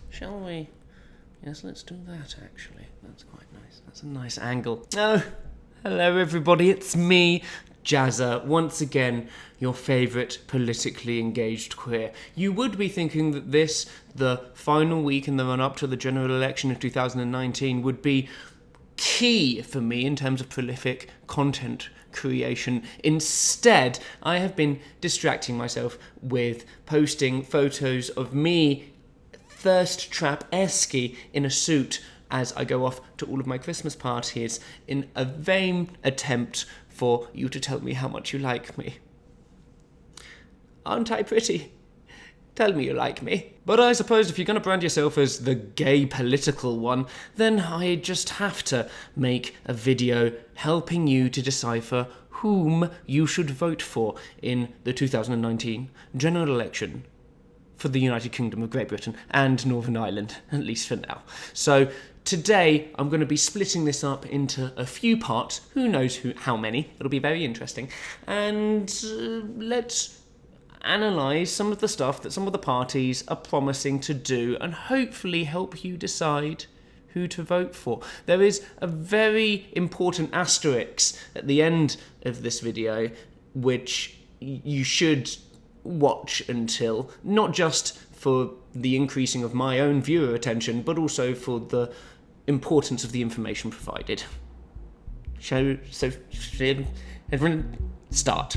Shall we? Yes, let's do that, actually. That's quite nice. That's a nice angle. Oh, hello everybody, it's me, Jazza, once again, your favourite politically engaged queer. You would be thinking that this, the final week in the run-up to the general election of 2019, would be key for me in terms of prolific content creation. Instead, I have been distracting myself with posting photos of me thirst trap-esque in a suit as I go off to all of my Christmas parties in a vain attempt for you to tell me how much you like me. Aren't I pretty? Tell me you like me. But I suppose if you're going to brand yourself as the gay political one, then I just have to make a video helping you to decipher whom you should vote for in the 2019 general election for the United Kingdom of Great Britain and Northern Ireland, at least for now. So today I'm going to be splitting this up into a few parts, who knows how many, it'll be very interesting, and let's analyse some of the stuff that some of the parties are promising to do and hopefully help you decide who to vote for. There is a very important asterisk at the end of this video which you should watch until, not just for the increasing of my own viewer attention, but also for the importance of the information provided. So everyone, start.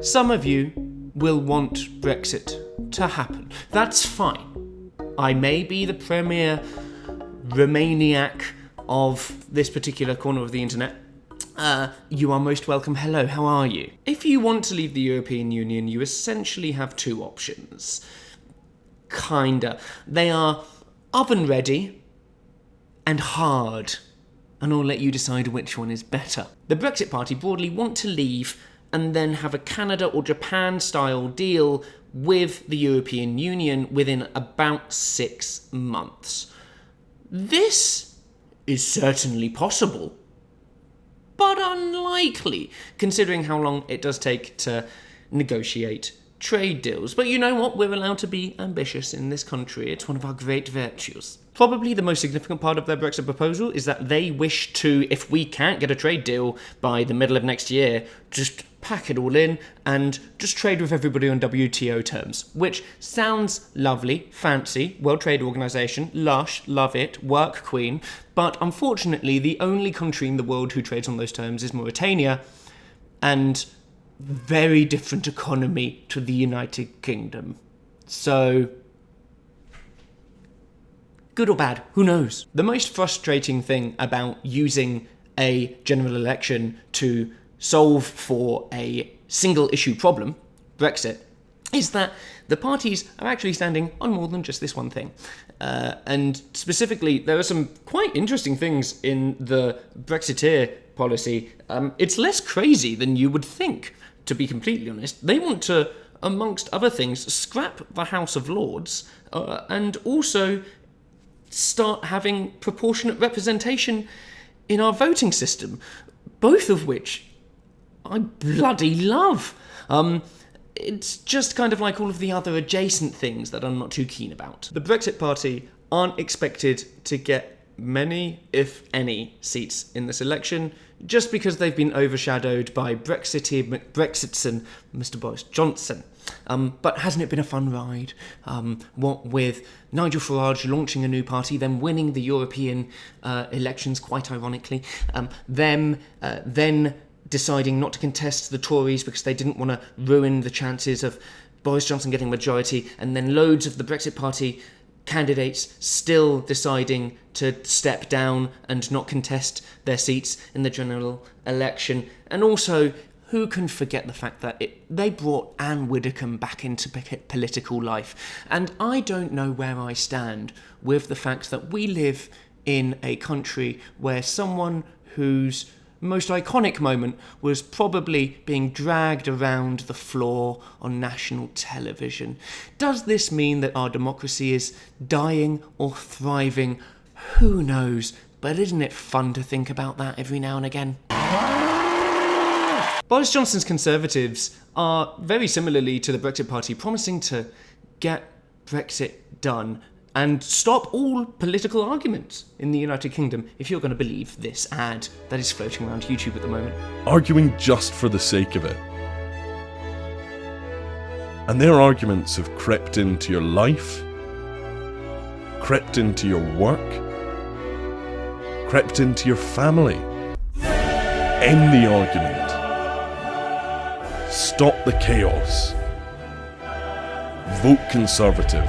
Some of you will want Brexit to happen. That's fine. I may be the premier Romaniac of this particular corner of the internet. You are most welcome. Hello, how are you? If you want to leave the European Union, you essentially have two options. Kinda. They are oven ready and hard. And I'll let you decide which one is better. The Brexit Party broadly want to leave and then have a Canada or Japan style deal with the European Union within about 6 months. This is certainly possible, but unlikely, considering how long it does take to negotiate trade deals. But you know what? We're allowed to be ambitious in this country. It's one of our great virtues. Probably the most significant part of their Brexit proposal is that they wish to, if we can't get a trade deal by the middle of next year, just pack it all in and just trade with everybody on WTO terms, which sounds lovely, fancy, World Trade Organization, lush, love it, work queen, but unfortunately the only country in the world who trades on those terms is Mauritania, and very different economy to the United Kingdom. So, good or bad, who knows? The most frustrating thing about using a general election to solve for a single issue problem, Brexit, is that the parties are actually standing on more than just this one thing. And specifically, there are some quite interesting things in the Brexiteer policy. It's less crazy than you would think, to be completely honest. They want to, amongst other things, scrap the House of Lords and also start having proportionate representation in our voting system, both of which I bloody love. It's just kind of like all of the other adjacent things that I'm not too keen about. The Brexit Party aren't expected to get many, if any, seats in this election, just because they've been overshadowed by Brexiteer McBrexits and Mr. Boris Johnson. But hasn't it been a fun ride? What with Nigel Farage launching a new party, then winning the European elections, quite ironically, then deciding not to contest the Tories because they didn't want to ruin the chances of Boris Johnson getting a majority, and then loads of the Brexit Party candidates still deciding to step down and not contest their seats in the general election. And also, who can forget the fact that they brought Anne Widdecombe back into political life? And I don't know where I stand with the fact that we live in a country where someone whose most iconic moment was probably being dragged around the floor on national television. Does this mean that our democracy is dying or thriving? Who knows? But isn't it fun to think about that every now and again? Boris Johnson's Conservatives are very similarly to the Brexit Party promising to get Brexit done and stop all political arguments in the United Kingdom, if you're going to believe this ad that is floating around YouTube at the moment. Arguing just for the sake of it. And their arguments have crept into your life, crept into your work, crept into your family. End the argument. Stop the chaos. Vote Conservative.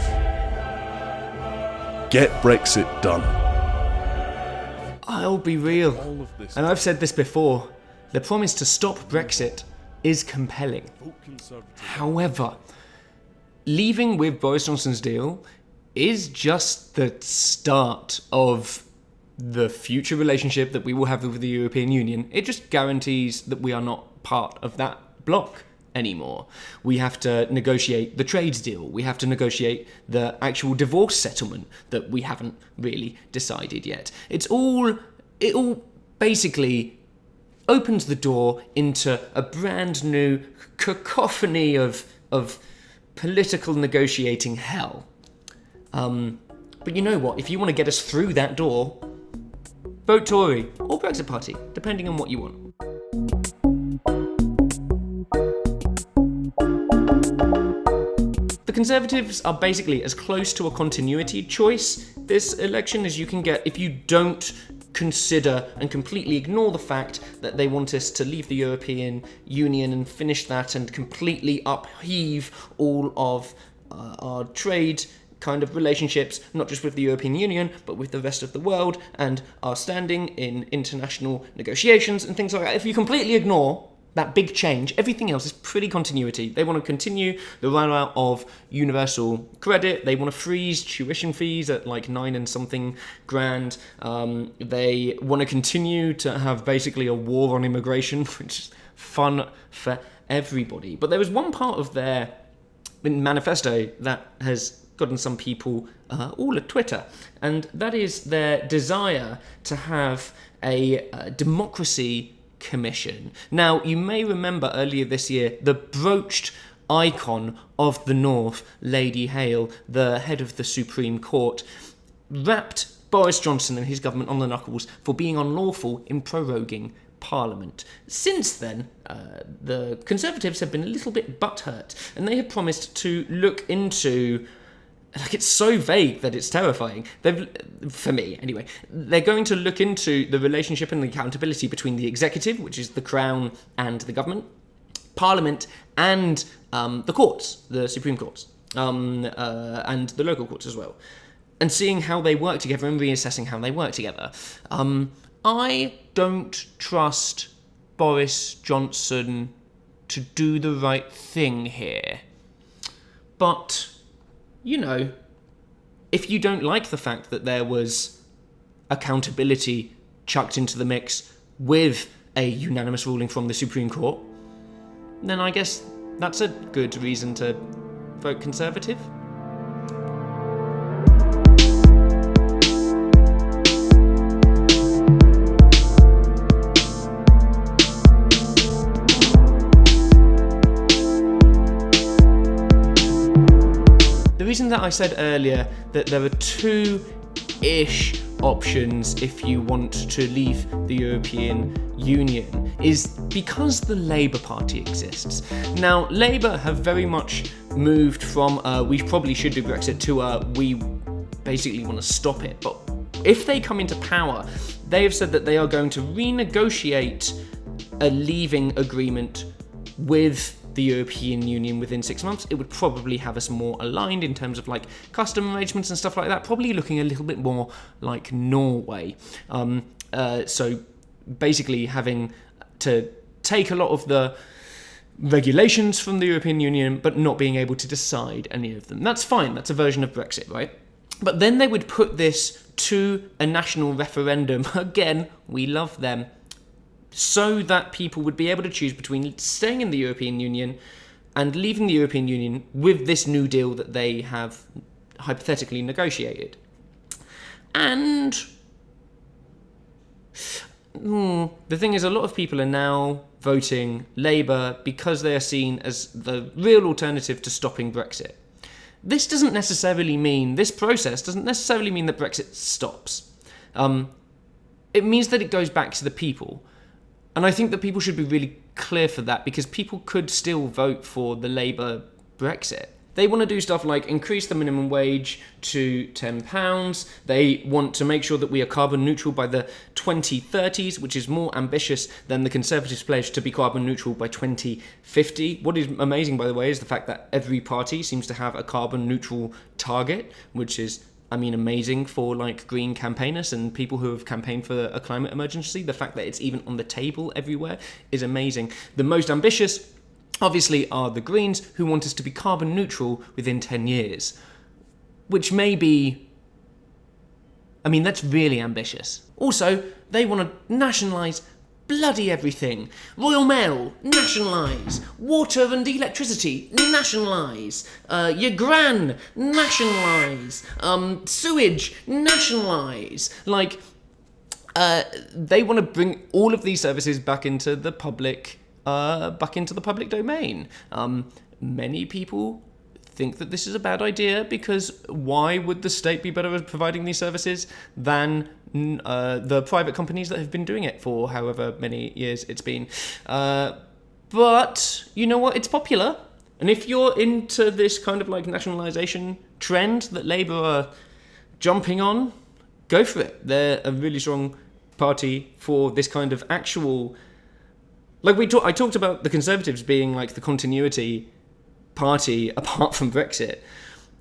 Get Brexit done. I'll be real, and I've said this before, the promise to stop Brexit is compelling. However, leaving with Boris Johnson's deal is just the start of the future relationship that we will have with the European Union. It just guarantees that we are not part of that bloc anymore. We have to negotiate the trades deal. We have to negotiate the actual divorce settlement that we haven't really decided yet. It all basically opens the door into a brand new cacophony of political negotiating hell. But you know what? If you want to get us through that door, vote Tory or Brexit Party, depending on what you want. The Conservatives are basically as close to a continuity choice this election as you can get if you don't consider and completely ignore the fact that they want us to leave the European Union and finish that and completely upheave all of our trade kind of relationships, not just with the European Union, but with the rest of the world and our standing in international negotiations and things like that. If you completely ignore that big change, everything else is pretty continuity. They want to continue the rollout of universal credit. They want to freeze tuition fees at like 9 and something grand. They want to continue to have basically a war on immigration, which is fun for everybody. But there was one part of their manifesto that has gotten some people all at Twitter, and that is their desire to have a democracy commission. Now, you may remember earlier this year the broached icon of the North, Lady Hale, the head of the Supreme Court, rapped Boris Johnson and his government on the knuckles for being unlawful in proroguing Parliament. Since then, the Conservatives have been a little bit butthurt, and they have promised to look into, like, it's so vague that it's terrifying. For me, anyway. They're going to look into the relationship and the accountability between the executive, which is the Crown and the government, Parliament, and the courts, the Supreme Courts, and the local courts as well, and seeing how they work together and reassessing how they work together. I don't trust Boris Johnson to do the right thing here. But, you know, if you don't like the fact that there was accountability chucked into the mix with a unanimous ruling from the Supreme Court, then I guess that's a good reason to vote Conservative. The reason that I said earlier that there are two-ish options if you want to leave the European Union is because the Labour Party exists. Now, Labour have very much moved from we probably should do Brexit to we basically want to stop it. But if they come into power, they have said that they are going to renegotiate a leaving agreement with the European Union within 6 months. It would probably have us more aligned in terms of like custom arrangements and stuff like that, probably looking a little bit more like Norway. So basically having to take a lot of the regulations from the European Union but not being able to decide any of them. That's fine, that's a version of Brexit, right? But then they would put this to a national referendum. Again, we love them. So that people would be able to choose between staying in the European Union and leaving the European Union with this new deal that they have hypothetically negotiated. And the thing is, a lot of people are now voting Labour because they are seen as the real alternative to stopping Brexit. This process doesn't necessarily mean that Brexit stops. It means that it goes back to the people. And I think that people should be really clear for that, because people could still vote for the Labour Brexit. They want to do stuff like increase the minimum wage to £10. They want to make sure that we are carbon neutral by the 2030s, which is more ambitious than the Conservatives' pledge to be carbon neutral by 2050. What is amazing, by the way, is the fact that every party seems to have a carbon neutral target, which is, amazing for green campaigners and people who have campaigned for a climate emergency. The fact that it's even on the table everywhere is amazing. The most ambitious, obviously, are the Greens, who want us to be carbon neutral within 10 years. Which may be... that's really ambitious. Also, they want to nationalise bloody everything. Royal Mail, nationalise. Water and electricity, nationalise. Your gran, nationalise. Sewage, nationalise. They want to bring all of these services back into the public domain. Many people think that this is a bad idea, because why would the state be better at providing these services than the private companies that have been doing it for however many years it's been? But you know what? It's popular. And if you're into this kind of nationalisation trend that Labour are jumping on, go for it. They're a really strong party for this kind of actual... I talked about the Conservatives being the continuity party apart from Brexit.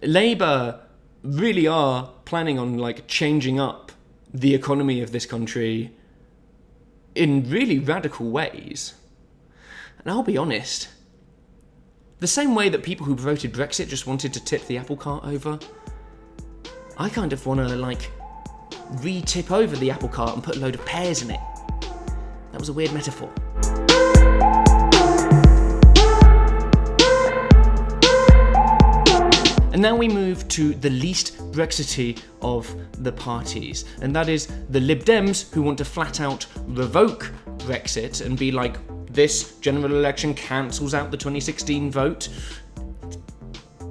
Labour really are planning on changing up the economy of this country in really radical ways. And I'll be honest, the same way that people who voted Brexit just wanted to tip the apple cart over, I kind of want to re-tip over the apple cart and put a load of pears in it. That was a weird metaphor. And now we move to the least Brexity of the parties, and that is the Lib Dems, who want to flat out revoke Brexit and be this general election cancels out the 2016 vote.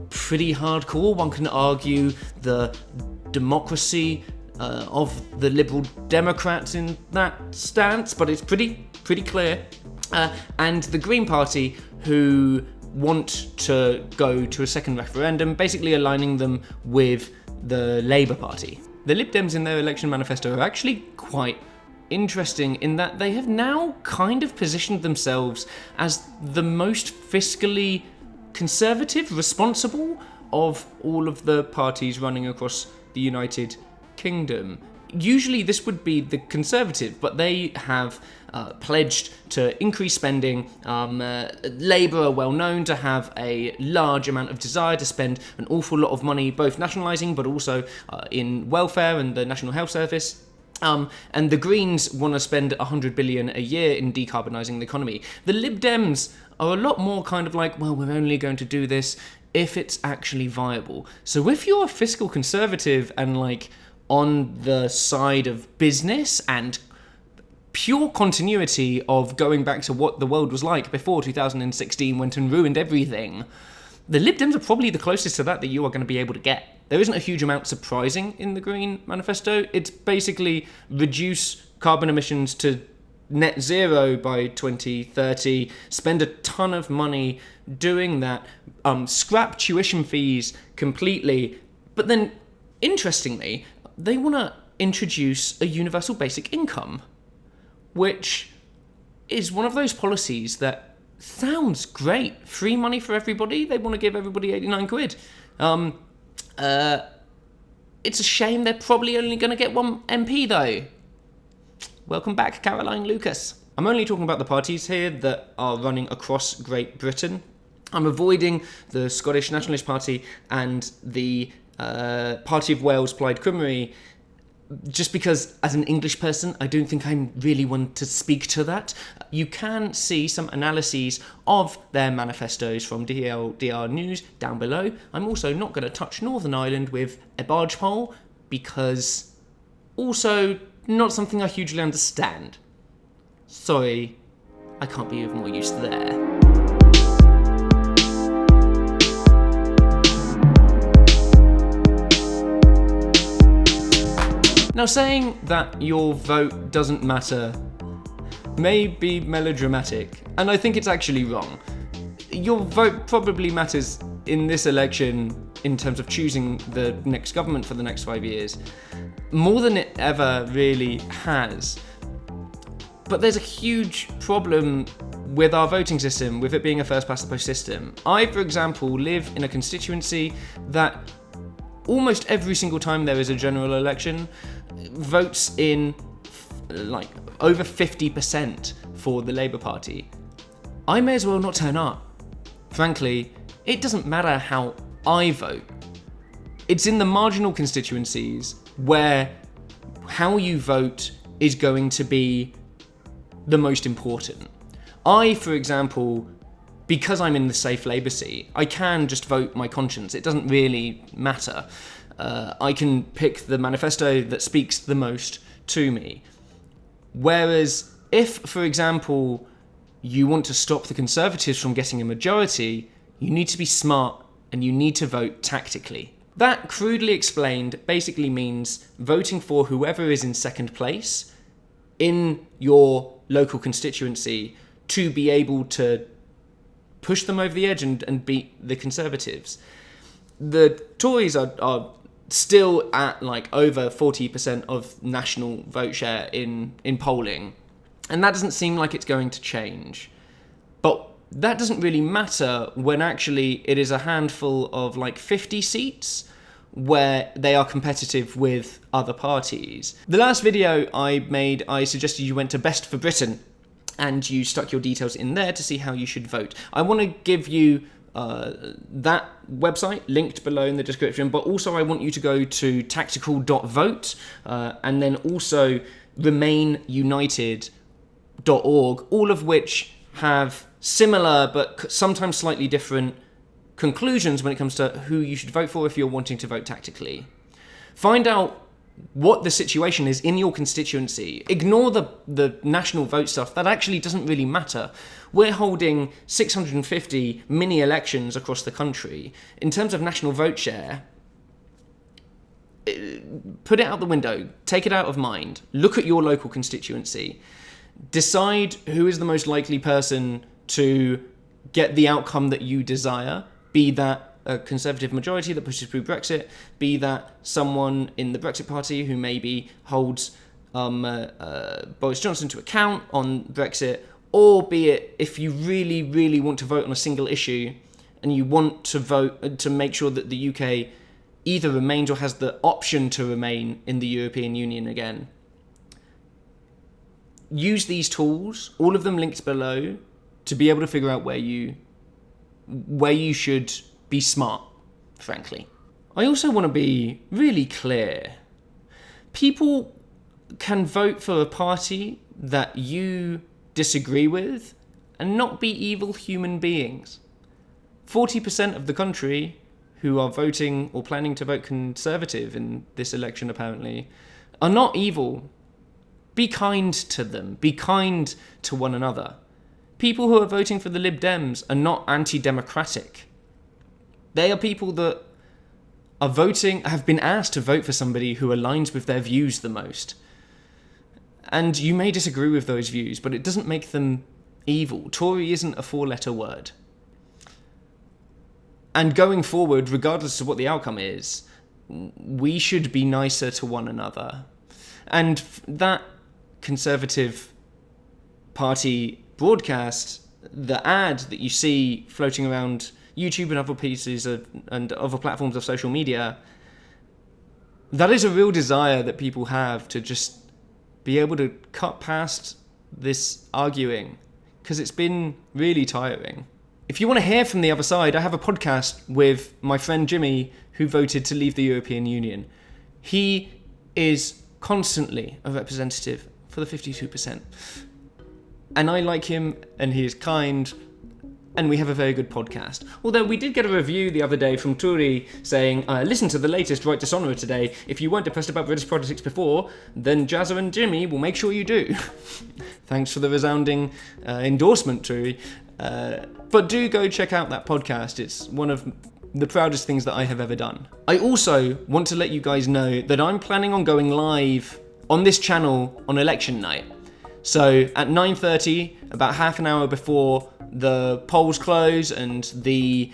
Pretty hardcore. One can argue the democracy of the Liberal Democrats in that stance, but it's pretty clear. And the Green Party, who want to go to a second referendum, basically aligning them with the Labour Party. The Lib Dems in their election manifesto are actually quite interesting in that they have now kind of positioned themselves as the most fiscally conservative, responsible of all of the parties running across the United Kingdom. Usually this would be the Conservative, but they have pledged to increase spending. Labour are well known to have a large amount of desire to spend an awful lot of money, both nationalising but also in welfare and the National Health Service. And the Greens want to spend 100 billion a year in decarbonising the economy. The Lib Dems are a lot more kind of well, we're only going to do this if it's actually viable. So if you're a fiscal conservative and on the side of business and pure continuity of going back to what the world was like before 2016 went and ruined everything, the Lib Dems are probably the closest to that you are going to be able to get. There isn't a huge amount surprising in the Green Manifesto. It's basically reduce carbon emissions to net zero by 2030, spend a ton of money doing that, scrap tuition fees completely, but then, interestingly, they want to introduce a universal basic income, which is one of those policies that sounds great. Free money for everybody. They want to give everybody 89 quid. It's a shame they're probably only going to get one MP, though. Welcome back, Caroline Lucas. I'm only talking about the parties here that are running across Great Britain. I'm avoiding the Scottish Nationalist Party and the Party of Wales, Plaid Cymru, just because, as an English person, I don't think I'm really one to speak to that. You can see some analyses of their manifestos from TLDR News down below. I'm also not going to touch Northern Ireland with a barge pole, because also not something I hugely understand. Sorry, I can't be of more use there. Now, saying that your vote doesn't matter may be melodramatic, and I think it's actually wrong. Your vote probably matters in this election in terms of choosing the next government for the next 5 years, more than it ever really has. But there's a huge problem with our voting system, with it being a first-past-the-post system. I, for example, live in a constituency that almost every single time there is a general election, votes in like over 50% for the Labour Party. I may as well not turn up. Frankly, it doesn't matter how I vote. It's in the marginal constituencies where how you vote is going to be the most important. I, for example, because I'm in the safe Labour seat, I can just vote my conscience. It doesn't really matter. I can pick the manifesto that speaks the most to me. Whereas if, for example, you want to stop the Conservatives from getting a majority, you need to be smart and you need to vote tactically. That, crudely explained, basically means voting for whoever is in second place in your local constituency to be able to push them over the edge and beat the Conservatives. The Tories are still at like over 40% of national vote share in polling, and that doesn't seem like it's going to change. But that doesn't really matter when actually it is a handful of like 50 seats where they are competitive with other parties. The last video I made, I suggested you went to Best for Britain and you stuck your details in there to see how you should vote. I want to give you that website linked below in the description, but also I want you to go to tactical.vote and then also remainunited.org, all of which have similar but sometimes slightly different conclusions when it comes to who you should vote for if you're wanting to vote tactically. Find out what the situation is in your constituency. Ignore the national vote stuff. That actually doesn't really matter. We're holding 650 mini elections across the country. In terms of national vote share, put it out the window. Take it out of mind. Look at your local constituency. Decide who is the most likely person to get the outcome that you desire, be that a Conservative majority that pushes through Brexit, be that someone in the Brexit Party who maybe holds Boris Johnson to account on Brexit, or be it if you really, really want to vote on a single issue and you want to vote to make sure that the UK either remains or has the option to remain in the European Union again. Use these tools, all of them linked below, to be able to figure out where you should be smart, frankly. I also want to be really clear. People can vote for a party that you disagree with and not be evil human beings. 40% of the country who are voting or planning to vote Conservative in this election, apparently, are not evil. Be kind to them. Be kind to one another. People who are voting for the Lib Dems are not anti-democratic. They are people that are voting, have been asked to vote for somebody who aligns with their views the most. And you may disagree with those views, but it doesn't make them evil. Tory isn't a four-letter word. And going forward, regardless of what the outcome is, we should be nicer to one another. And that Conservative Party broadcast, the ad that you see floating around YouTube and other pieces and other platforms of social media, that is a real desire that people have to just be able to cut past this arguing, because it's been really tiring. If you want to hear from the other side, I have a podcast with my friend Jimmy, who voted to leave the European Union. He is constantly a representative for the 52%. And I like him, and he is kind, and we have a very good podcast. Although we did get a review the other day from Turi saying, listen to the latest Right Dishonourer today. If you weren't depressed about British politics before, then Jazza and Jimmy will make sure you do. Thanks for the resounding endorsement, Turi. But do go check out that podcast. It's one of the proudest things that I have ever done. I also want to let you guys know that I'm planning on going live on this channel on election night. So at 9:30, about half an hour before the polls close and the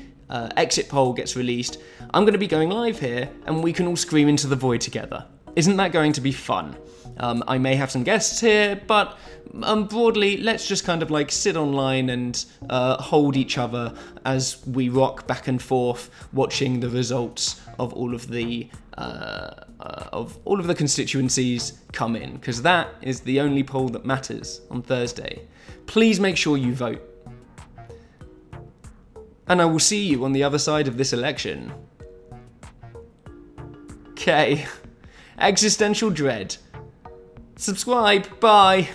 exit poll gets released, I'm going to be going live here and we can all scream into the void together. Isn't that going to be fun? I may have some guests here, but broadly, let's just kind of like sit online and hold each other as we rock back and forth, watching the results of all of the constituencies come in, because that is the only poll that matters on Thursday. Please make sure you vote. And I will see you on the other side of this election. Okay. Existential dread. Subscribe. Bye.